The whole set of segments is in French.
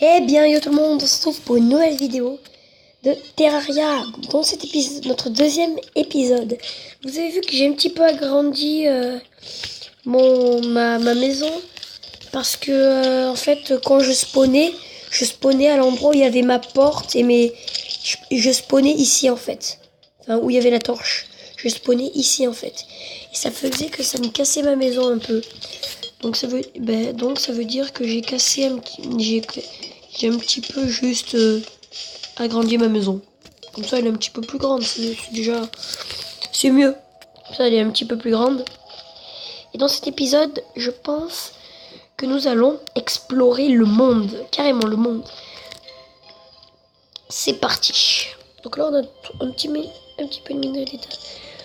Eh bien, yo tout le monde, on se retrouve pour une nouvelle vidéo de Terraria. Dans cet épisode, notre deuxième épisode, vous avez vu que j'ai un petit peu agrandi ma maison. Parce que, en fait, quand je spawnais à l'endroit où il y avait ma porte et je spawnais ici, en fait. Enfin, où il y avait la torche. Je spawnais ici, en fait. Et ça faisait que ça me cassait ma maison un peu. Donc ça veut dire que j'ai cassé j'ai un petit peu juste agrandi ma maison. Comme ça, elle est un petit peu plus grande. C'est mieux. Comme ça, elle est un petit peu plus grande. Et dans cet épisode, je pense que nous allons explorer le monde. Carrément le monde. C'est parti. Donc là, on a un petit peu de minerai d'état.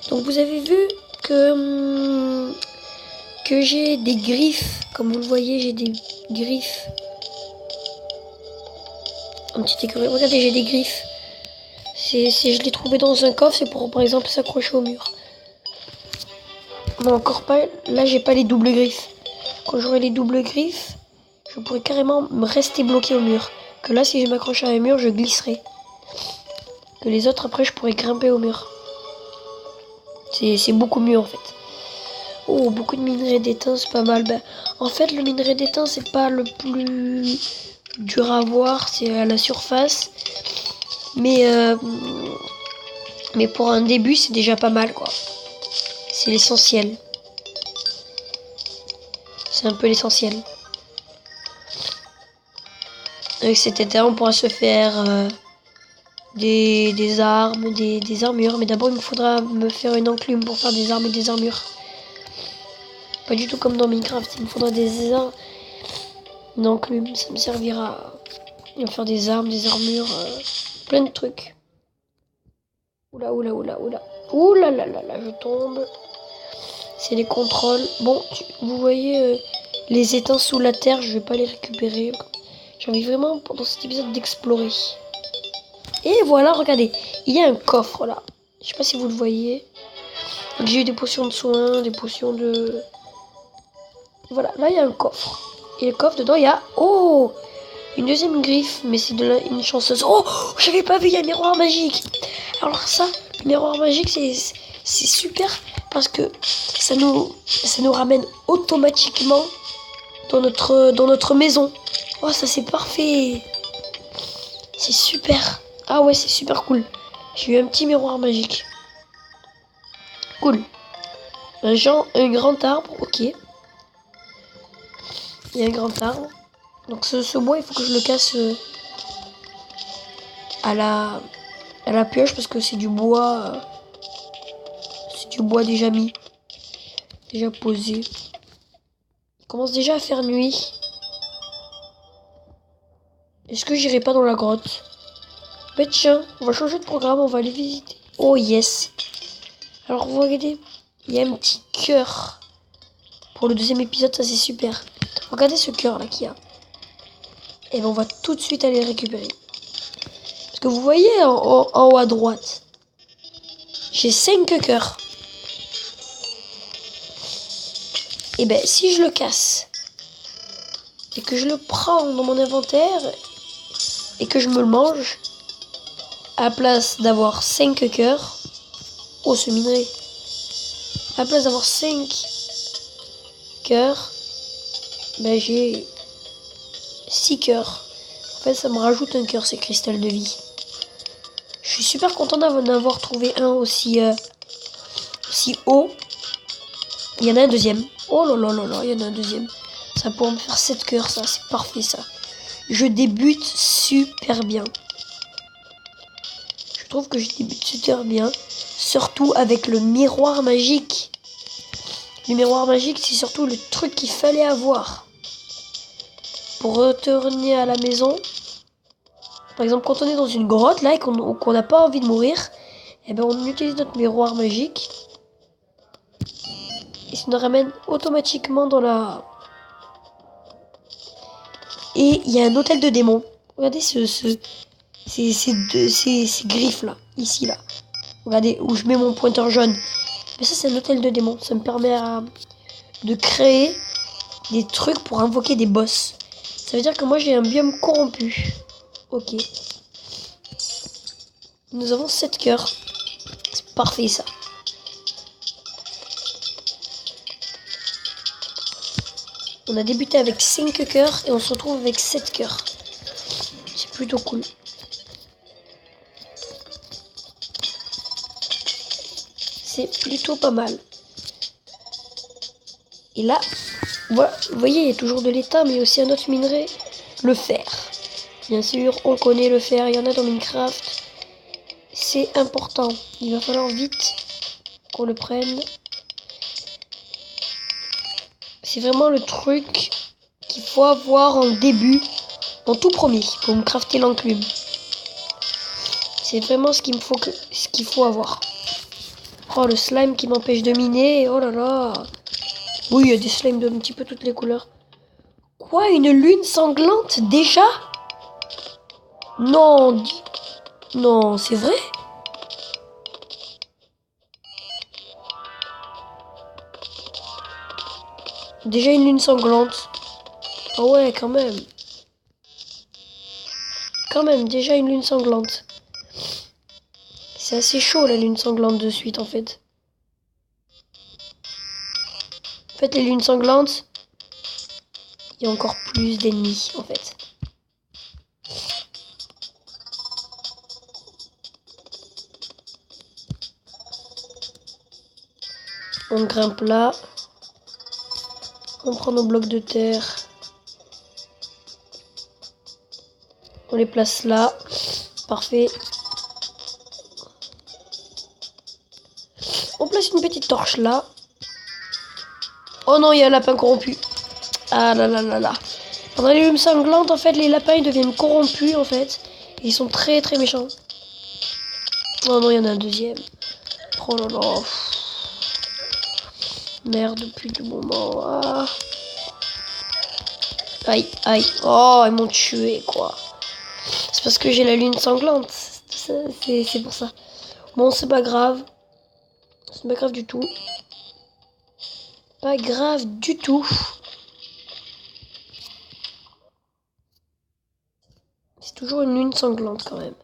Donc vous avez vu que j'ai des griffes. Comme vous le voyez, j'ai des griffes. Un petit écureuil. Regardez, j'ai des griffes. Je l'ai trouvé dans un coffre, c'est pour par exemple s'accrocher au mur. Non, encore pas. Là, j'ai pas les doubles griffes. Quand j'aurai les doubles griffes, je pourrais carrément me rester bloqué au mur. Que là, si je m'accroche à un mur, je glisserai. Que les autres, après, je pourrais grimper au mur. C'est beaucoup mieux en fait. Oh, beaucoup de minerais d'étain, c'est pas mal. En fait, le minerai d'étain, c'est pas le plus dur à voir, c'est à la surface. Mais pour un début, c'est déjà pas mal, quoi. C'est l'essentiel. C'est un peu l'essentiel. Avec cet étain, on pourra se faire des armes, des armures. Mais d'abord, il me faudra me faire une enclume pour faire des armes et des armures. Pas du tout comme dans Minecraft. Il me faudra une enclume. Ça me servira à faire des armes, des armures, plein de trucs. Oula. Oula là, je tombe. C'est les contrôles. Bon, vous voyez les étangs sous la terre, je vais pas les récupérer. J'ai envie vraiment pendant cet épisode d'explorer. Et voilà, regardez, il y a un coffre là. Je sais pas si vous le voyez. Donc j'ai eu des potions de soins, des potions de... Voilà, là il y a un coffre. Et le coffre dedans, il y a... Oh, une deuxième griffe, mais c'est une chanceuse. Oh, j'avais pas vu, il y a un miroir magique. Alors ça, le miroir magique, c'est super parce que ça nous ramène automatiquement dans notre maison. Oh, ça c'est parfait. C'est super. Ah ouais, c'est super cool. J'ai eu un petit miroir magique. Cool. Un grand arbre, ok. Il y a un grand arbre. Donc ce bois, il faut que je le casse à la pioche parce que c'est du bois. C'est du bois déjà mis. Déjà posé. Il commence déjà à faire nuit. Est-ce que j'irai pas dans la grotte? Mais tiens, on va changer de programme, on va aller visiter. Oh yes. Alors vous regardez, il y a un petit cœur. Pour le deuxième épisode, ça c'est super. Regardez ce cœur là qu'il y a. Et ben on va tout de suite aller le récupérer. Parce que vous voyez en haut à droite, j'ai 5 cœurs. Et ben si je le casse et que je le prends dans mon inventaire et que je me le mange, à la place d'avoir 5 cœurs, oh ce minerai, à la place d'avoir 5 cœurs, ben j'ai 6 cœurs. En fait ça me rajoute un cœur ces cristals de vie. Je suis super content d'avoir trouvé un aussi haut. Il y en a un deuxième. Oh là, il y en a un deuxième. Ça pourrait me faire 7 cœurs, ça. C'est parfait, ça. Je débute super bien. Je trouve que je débute super bien. Surtout avec le miroir magique. Le miroir magique, c'est surtout le truc qu'il fallait avoir. Pour retourner à la maison. Par exemple, quand on est dans une grotte, là, et qu'on n'a pas envie de mourir, eh ben, on utilise notre miroir magique. Et ça nous ramène automatiquement dans la... Et il y a un hôtel de démons. Regardez ces griffes là, ici là. Regardez où je mets mon pointeur jaune. Mais ça c'est un hôtel de démons. Ça me permet de créer des trucs pour invoquer des boss. Ça veut dire que moi j'ai un biome corrompu. Ok. Nous avons 7 cœurs. C'est parfait ça. On a débuté avec 5 cœurs et on se retrouve avec 7 cœurs. C'est plutôt cool. C'est plutôt pas mal. Et là, voilà, vous voyez, il y a toujours de l'étain, mais il y a aussi un autre minerai, le fer. Bien sûr, on connaît le fer, il y en a dans Minecraft. C'est important. Il va falloir vite qu'on le prenne. C'est vraiment le truc qu'il faut avoir en début, en tout premier, pour me crafter l'enclume. C'est vraiment ce qu'il faut avoir. Oh, le slime qui m'empêche de miner. Oh là là. Oui, il y a des slimes de un petit peu toutes les couleurs. Quoi, une lune sanglante déjà? Non, non, c'est vrai? Déjà une lune sanglante. Ah ouais, quand même. Quand même, déjà une lune sanglante. C'est assez chaud la lune sanglante de suite en fait. En fait, les lunes sanglantes, il y a encore plus d'ennemis en fait. On grimpe là. On prend nos blocs de terre. On les place là. Parfait. On place une petite torche là. Oh non, il y a un lapin corrompu. Ah là là là là. Pendant les lunes sanglantes, en fait, les lapins ils deviennent corrompus en fait. Et ils sont très très méchants. Oh non, il y en a un deuxième. Oh là là. Merde, depuis le moment. Ah. Aïe, aïe. Oh, ils m'ont tué quoi. C'est parce que j'ai la lune sanglante. C'est pour ça. Bon, c'est pas grave. C'est pas grave du tout. Pas grave du tout. C'est toujours une lune sanglante quand même.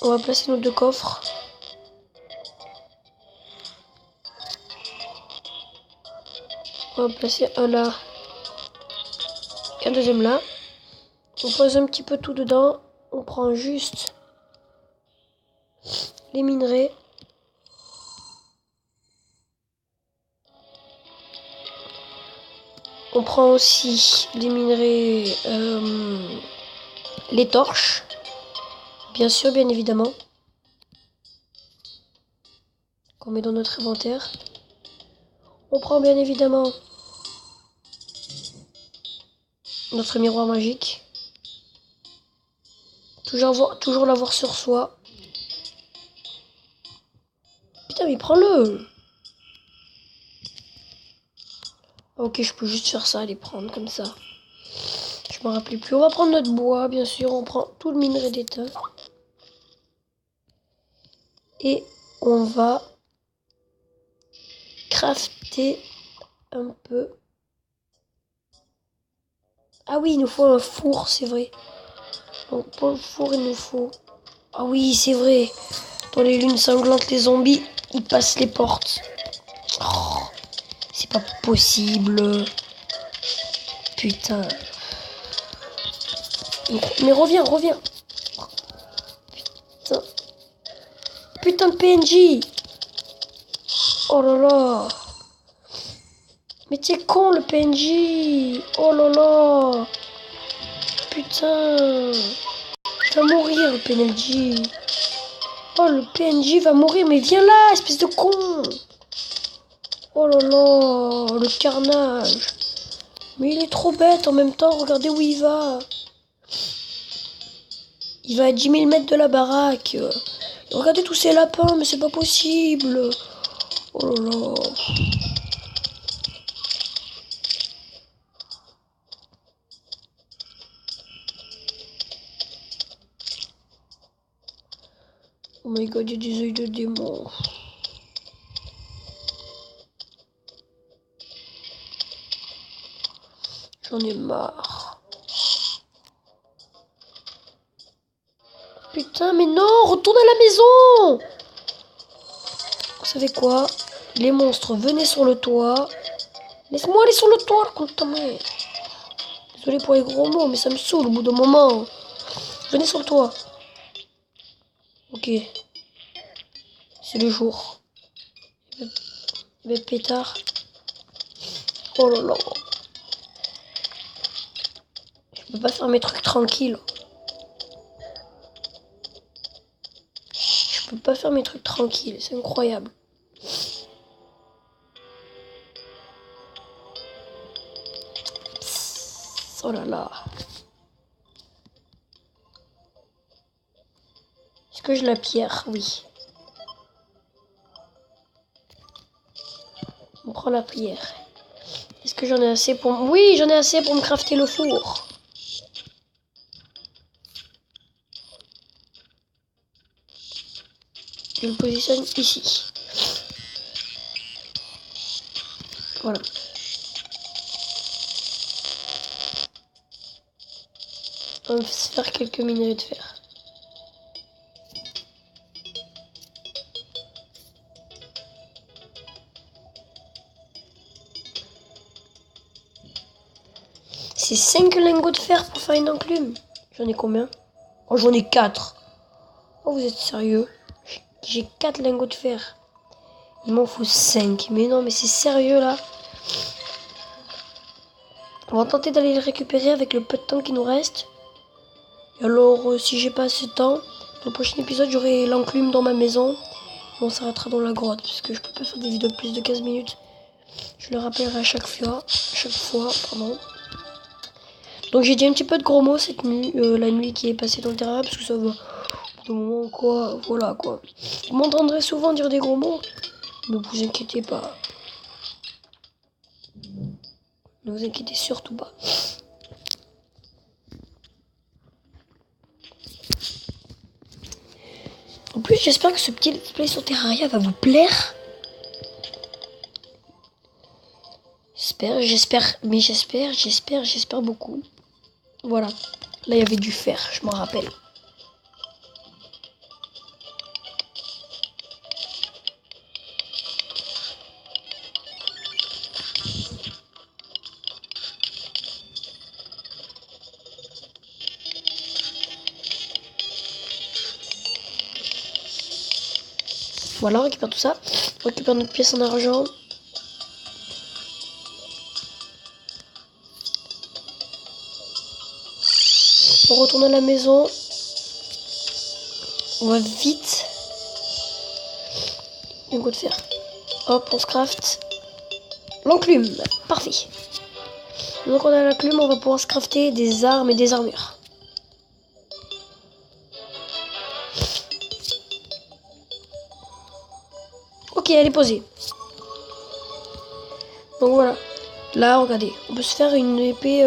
On va placer nos 2 coffres. On va placer un là. Et un deuxième là. On pose un petit peu tout dedans. On prend juste les minerais. On prend aussi des minerais, les torches. Bien sûr, bien évidemment. Qu'on met dans notre inventaire. On prend bien évidemment notre miroir magique. Toujours l'avoir sur soi. Putain, mais prends-le! Ok, je peux juste faire ça, les prendre comme ça. Je me rappelais plus. On va prendre notre bois, bien sûr. On prend tout le minerai d'étain. Et on va crafter un peu. Ah oui, il nous faut un four, c'est vrai. Donc pour le four, il nous faut... Ah oui, c'est vrai. Dans les lunes sanglantes, les zombies, ils passent les portes. Oh, c'est pas possible. Putain. Mais reviens, reviens. Putain. Putain de PNJ. Oh là là. Mais t'es con le PNJ. Oh là là. Putain. Il va mourir le PNJ. Oh le PNJ va mourir. Mais viens là, espèce de con. Oh là là. Le carnage. Mais il est trop bête en même temps. Regardez où il va. Il va à 10 000 mètres de la baraque. Regardez tous ces lapins. Mais c'est pas possible. Oh là là. Oh my god, il y a des œils de démon. J'en ai marre. Putain, mais non, retourne à la maison. Vous savez quoi? Les monstres, venez sur le toit. Laisse-moi aller sur le toit, contamé. Désolé pour les gros mots, mais ça me saoule au bout d'un moment. Venez sur le toit. Ok. C'est le jour. Le pétard. Oh là là. Je peux pas faire mes trucs tranquilles. Je peux pas faire mes trucs tranquilles, c'est incroyable. Psst, oh là là. Est-ce que je la pierre? Oui. On prend la pierre. Est-ce que j'en ai assez pour... Oui, j'en ai assez pour me crafter le four. Je le positionne ici. Voilà. On va se faire quelques minerais de fer. C'est 5 lingots de fer pour faire une enclume. J'en ai combien? Oh, j'en ai 4. Oh, vous êtes sérieux? J'ai 4 lingots de fer. Il m'en faut 5. Mais non, mais c'est sérieux là. On va tenter d'aller les récupérer avec le peu de temps qui nous reste. Et alors, si j'ai pas assez de temps, dans le prochain épisode, j'aurai l'enclume dans ma maison. Et on s'arrêtera dans la grotte. Parce que je peux pas faire des vidéos de plus de 15 minutes. Je le rappellerai à chaque fois. Pardon. Donc j'ai dit un petit peu de gros mots cette nuit. La nuit qui est passée dans le terrain. Parce que ça va... Au moment quoi, voilà quoi. Vous m'entendrez souvent dire des gros mots. Ne vous inquiétez pas. Ne vous inquiétez surtout pas. En plus, j'espère que ce petit let's play sur Terraria va vous plaire. J'espère beaucoup. Voilà. Là, il y avait du fer, je m'en rappelle. Voilà, on récupère tout ça. On récupère notre pièce en argent. On retourne à la maison. On va vite. Un coup de fer. Hop, on se craft. L'enclume. Parfait. Donc on a l'enclume, on va pouvoir se crafter des armes et des armures. Ok, elle est posée. Donc voilà. Là, regardez. On peut se faire une épée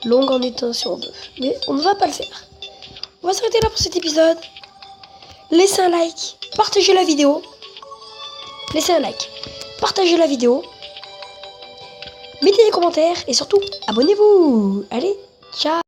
longue en étain si on veut. Mais on ne va pas le faire. On va s'arrêter là pour cet épisode. Laissez un like. Partagez la vidéo. Laissez un like. Partagez la vidéo. Mettez des commentaires. Et surtout, abonnez-vous. Allez, ciao.